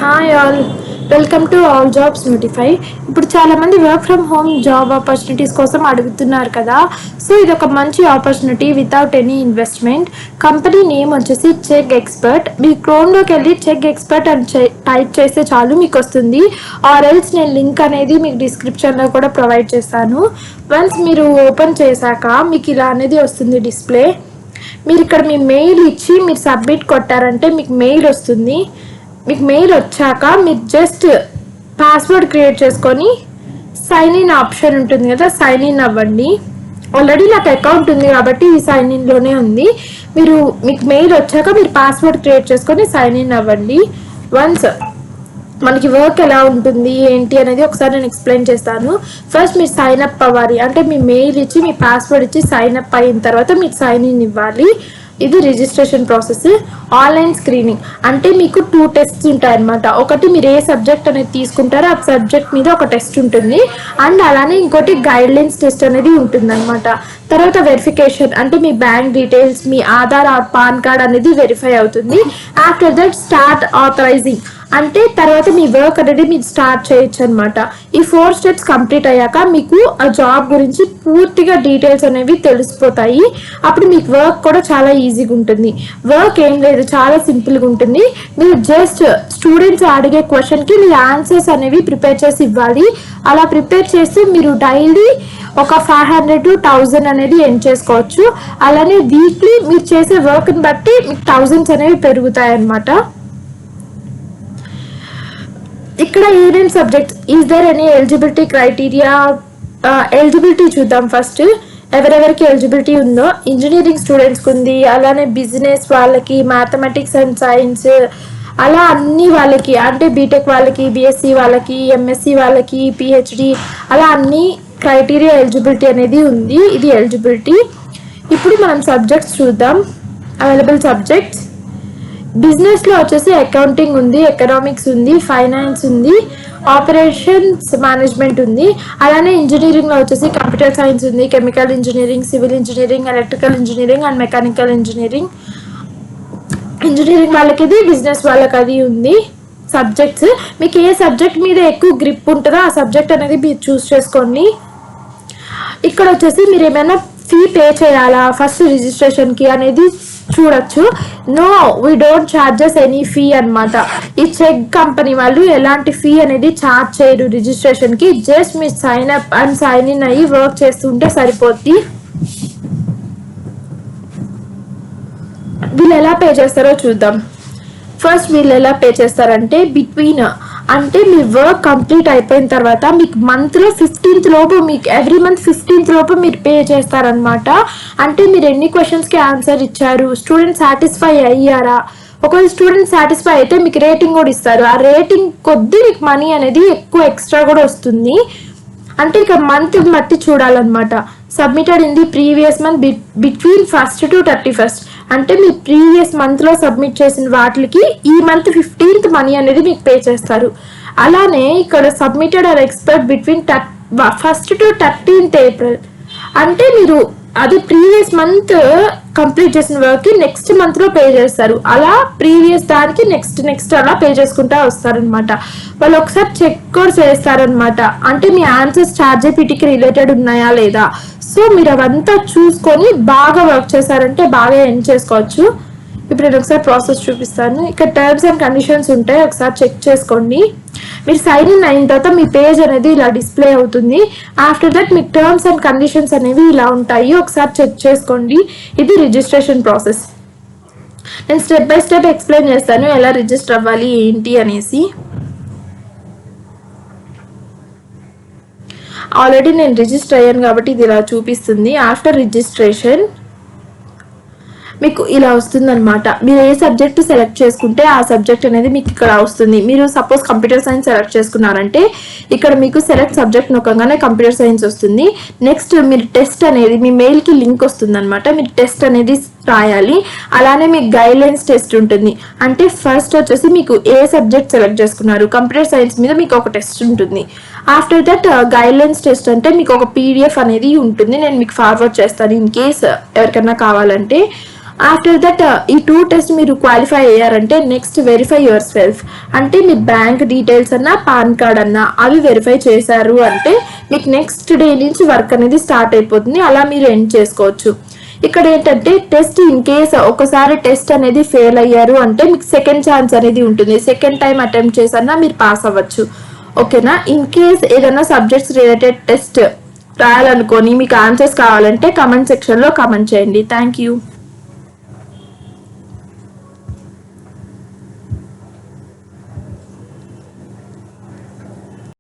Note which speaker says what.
Speaker 1: Hi all, welcome to all jobs notify. ఇప్పుడు చాలామంది work from home job opportunities కోసం అడుగుతున్నారు కదా. సో ఇది ఒక మంచి opportunity without any investment. Company name వచ్చేసి చెక్ ఎక్స్పర్ట్. మీ క్రోమ్లోకి వెళ్ళి చెక్ ఎక్స్పర్ట్ అని టైప్ చేస్తే చాలు మీకు వస్తుంది. ఆర్ ఎల్స్ నేను లింక్ అనేది మీకు డిస్క్రిప్షన్లో కూడా ప్రొవైడ్ చేస్తాను. వన్స్ మీరు ఓపెన్ చేశాక మీకు ఇలా అనేది వస్తుంది డిస్ప్లే. మీరు ఇక్కడ మీ మెయిల్ ఇచ్చి మీరు సబ్మిట్ కొట్టారంటే మీకు మెయిల్ వస్తుంది. మీకు మెయిల్ వచ్చాక మీరు జస్ట్ పాస్వర్డ్ క్రియేట్ చేసుకొని సైన్ ఇన్ ఆప్షన్ ఉంటుంది కదా, సైన్ ఇన్ అవ్వండి. ఆల్రెడీ నాకు అకౌంట్ ఉంది కాబట్టి ఈ సైన్ ఇన్లోనే ఉంది. మీకు మెయిల్ వచ్చాక మీరు పాస్వర్డ్ క్రియేట్ చేసుకొని సైన్ ఇన్ అవ్వండి. వన్స్ మనకి వర్క్ ఎలా ఉంటుంది ఏంటి అనేది ఒకసారి నేను ఎక్స్ప్లెయిన్ చేస్తాను. ఫస్ట్ మీరు సైన్ అప్ అవ్వాలి అంటే మీ మెయిల్ ఇచ్చి మీ పాస్వర్డ్ ఇచ్చి సైన్ అప్ అయిన తర్వాత మీరు సైన్ ఇన్ ఇవ్వాలి. ఇది రిజిస్ట్రేషన్ ప్రాసెస్. ఆన్లైన్ స్క్రీనింగ్ అంటే మీకు 2 టెస్ట్స్ ఉంటాయన్నమాట. ఒకటి మీరు ఏ సబ్జెక్ట్ అనేది తీసుకుంటారో ఆ సబ్జెక్ట్ మీద ఒక టెస్ట్ ఉంటుంది, అండ్ అలానే ఇంకోటి గైడ్ లైన్స్ టెస్ట్ అనేది ఉంటుంది అనమాట. తర్వాత వెరిఫికేషన్ అంటే మీ బ్యాంక్ డీటెయిల్స్, మీ ఆధార్ ఆర్ పాన్ కార్డ్ అనేది వెరిఫై అవుతుంది. ఆఫ్టర్ దట్ స్టార్ట్ ఆథరైజింగ్ అంటే తర్వాత మీ వర్క్ అనేది మీరు స్టార్ట్ చేయొచ్చు అనమాట. ఈ 4 స్టెప్స్ కంప్లీట్ అయ్యాక మీకు ఆ జాబ్ గురించి పూర్తిగా డీటెయిల్స్ అనేవి తెలిసిపోతాయి. అప్పుడు మీకు వర్క్ కూడా చాలా ఈజీగా ఉంటుంది. వర్క్ ఏం లేదు, చాలా సింపుల్గా ఉంటుంది. మీరు జస్ట్ స్టూడెంట్స్ అడిగే క్వశ్చన్కి మీరు ఆన్సర్స్ అనేవి ప్రిపేర్ చేసి ఇవ్వాలి. అలా ప్రిపేర్ చేసి మీరు డైలీ ఒక 500 to 1000 అనేది ఎర్న్ చేసుకోవచ్చు. అలానే వీక్లీ మీరు చేసే వర్క్ని బట్టి మీకు థౌజండ్స్ అనేవి పెరుగుతాయి అన్నమాట. ఇక్కడ ఏమేమి subjects, is there any eligibility criteria? Eligibility చూద్దాం ఫస్ట్. ఎవరెవరికి ఎలిజిబిలిటీ ఉందో. ఇంజనీరింగ్ స్టూడెంట్స్కి ఉంది, అలానే బిజినెస్ వాళ్ళకి, మ్యాథమెటిక్స్ అండ్ సైన్స్, అలా అన్ని వాళ్ళకి అంటే బీటెక్ వాళ్ళకి, బిఎస్సి వాళ్ళకి, ఎంఎస్సి వాళ్ళకి, పిహెచ్డి, అలా అన్ని క్రైటీరియా ఎలిజిబిలిటీ అనేది ఉంది. ఇది ఎలిజిబిలిటీ. ఇప్పుడు మనం సబ్జెక్ట్స్ చూద్దాం. అవైలబుల్ సబ్జెక్ట్స్ బిజినెస్లో వచ్చేసి అకౌంటింగ్ ఉంది, ఎకనామిక్స్ ఉంది, ఫైనాన్స్ ఉంది, ఆపరేషన్స్ మేనేజ్మెంట్ ఉంది. అలానే ఇంజనీరింగ్లో వచ్చేసి కంప్యూటర్ సైన్స్ ఉంది, chemical engineering, civil engineering, electrical engineering and mechanical engineering. Engineering వాళ్ళకి ఇది, బిజినెస్ వాళ్ళకి అది ఉంది. సబ్జెక్ట్స్ మీకు ఏ సబ్జెక్ట్ మీద ఎక్కువ గ్రిప్ ఉంటుందో ఆ సబ్జెక్ట్ అనేది మీరు చూస్ చేసుకోండి. ఇక్కడ వచ్చేసి మీరు ఏమైనా ఫీ పే చేయాలా ఫస్ట్ రిజిస్ట్రేషన్కి అనేది చూడొచ్చు. No, we don't charges any fee అనమాట. ఈ చెక్ కంపెనీ వాళ్ళు ఎలాంటి ఫీ అనేది ఛార్జ్ చేయరు రిజిస్ట్రేషన్కి. జస్ట్ మీరు sign up and sign in అయ్యి వర్క్ చేస్తుంటే సరిపోద్ది. వీళ్ళు ఎలా పే చేస్తారో చూద్దాం. ఫస్ట్ వీళ్ళు ఎలా పే చేస్తారంటే బిట్వీన్ అంటే మీ వర్క్ కంప్లీట్ అయిపోయిన తర్వాత మీకు మంత్లో 15th లోపు, మీకు ఎవ్రీ మంత్ 15th లోపు మీరు పే చేస్తారనమాట. అంటే మీరు ఎన్ని క్వశ్చన్స్కి ఆన్సర్ ఇచ్చారు, స్టూడెంట్ సాటిస్ఫై అయ్యారా. ఒకవేళ స్టూడెంట్ సాటిస్ఫై అయితే మీకు రేటింగ్ కూడా ఇస్తారు. ఆ రేటింగ్ కొద్దీ మీకు మనీ అనేది ఎక్కువ ఎక్స్ట్రా కూడా వస్తుంది. అంటే ఇక మంత్ బట్టి చూడాలన్నమాట. Submitted in the previous month between 1st to 31st అంటే మీ ప్రీవియస్ మంత్లో సబ్మిట్ చేసిన వాటికి ఈ మంత్ 15th మనీ అనేది మీకు పే చేస్తారు. అలానే ఇక్కడ submitted or expert between 1st to 13th April అంటే మీరు అది ప్రీవియస్ మంత్ కంప్లీట్ చేసిన వర్క్కి నెక్స్ట్ మంత్లో పే చేస్తారు. అలా ప్రీవియస్ దానికి నెక్స్ట్ అలా పే చేసుకుంటా వస్తారనమాట. వాళ్ళు ఒకసారి చెక్ కూడా చేస్తారనమాట. అంటే మీ ఆన్సర్స్ ChatGPTకి రిలేటెడ్ ఉన్నాయా లేదా. సో మీరు అవంతా చూసుకొని బాగా వర్క్ చేశారంటే బాగా ఎర్న్ చేసుకోవచ్చు. ఇప్పుడు నేను ఒకసారి ప్రాసెస్ చూపిస్తాను. ఇక్కడ టర్మ్స్ అండ్ కండిషన్స్ ఉంటాయి, ఒకసారి చెక్ చేసుకోండి. మీరు సైన్ ఇన్ అయిన తర్వాత మీ పేజ్ అనేది ఇలా డిస్ప్లే అవుతుంది. After that me terms and conditions అనేవి ఇలా ఉంటాయి, ఒకసారి చెక్ చేసుకోండి. ఇది రిజిస్ట్రేషన్ ప్రాసెస్. నేను స్టెప్ బై స్టెప్ ఎక్స్ప్లెయిన్ చేస్తాను ఎలా రిజిస్టర్ అవ్వాలి ఏంటి అనేసి. ఆల్రెడీ నేను రిజిస్టర్ అయ్యాను కాబట్టి ఇది ఇలా చూపిస్తుంది. ఆఫ్టర్ రిజిస్ట్రేషన్ మీకు ఇలా వస్తుంది అనమాట. మీరు ఏ సబ్జెక్ట్ సెలెక్ట్ చేసుకుంటే ఆ సబ్జెక్ట్ అనేది మీకు ఇక్కడ వస్తుంది. మీరు సపోజ్ కంప్యూటర్ సైన్స్ సెలెక్ట్ చేసుకున్నారంటే ఇక్కడ మీకు సెలెక్ట్ సబ్జెక్ట్ నొక్కగానే కంప్యూటర్ సైన్స్ వస్తుంది. నెక్స్ట్ మీరు టెస్ట్ అనేది మీ మెయిల్కి లింక్ వస్తుంది అనమాట. మీరు టెస్ట్ అనేది రాయాలి. అలానే మీకు గైడ్ లైన్స్ టెస్ట్ ఉంటుంది. అంటే ఫస్ట్ వచ్చేసి మీకు ఏ సబ్జెక్ట్ సెలెక్ట్ చేసుకున్నారు, కంప్యూటర్ సైన్స్ మీద మీకు ఒక టెస్ట్ ఉంటుంది. After that guide lines test అంటే మీకు ఒక PDF అనేది ఉంటుంది. నేను మీకు ఫార్వర్డ్ చేస్తాను ఇన్ కేస్ ఎవరికైనా కావాలంటే. ఆఫ్టర్ దట్ ఈ 2 టెస్ట్ మీరు క్వాలిఫై అయ్యారంటే నెక్స్ట్ వెరిఫై యువర్ సెల్ఫ్, అంటే మీ బ్యాంక్ డీటెయిల్స్ అన్నా పాన్ కార్డ్ అన్నా అవి వెరిఫై చేశారు అంటే మీకు నెక్స్ట్ డే నుంచి వర్క్ అనేది స్టార్ట్ అయిపోతుంది. అలా మీరు ఎండ్ చేసుకోవచ్చు. ఇక్కడ ఏంటంటే టెస్ట్ ఇన్ కేస్ ఒకసారి టెస్ట్ అనేది ఫెయిల్ అయ్యారు అంటే మీకు సెకండ్ ఛాన్స్ అనేది ఉంటుంది. సెకండ్ టైం అటెంప్ట్ చేసన్నా మీరు పాస్ అవ్వచ్చు. ఓకేనా. ఇన్ కేస్ ఏదైనా సబ్జెక్ట్స్ రిలేటెడ్ టెస్ట్ రాయాలనుకొని మీకు ఆన్సర్స్ కావాలంటే కమెంట్ సెక్షన్లో కమెంట్ చేయండి. Thank you.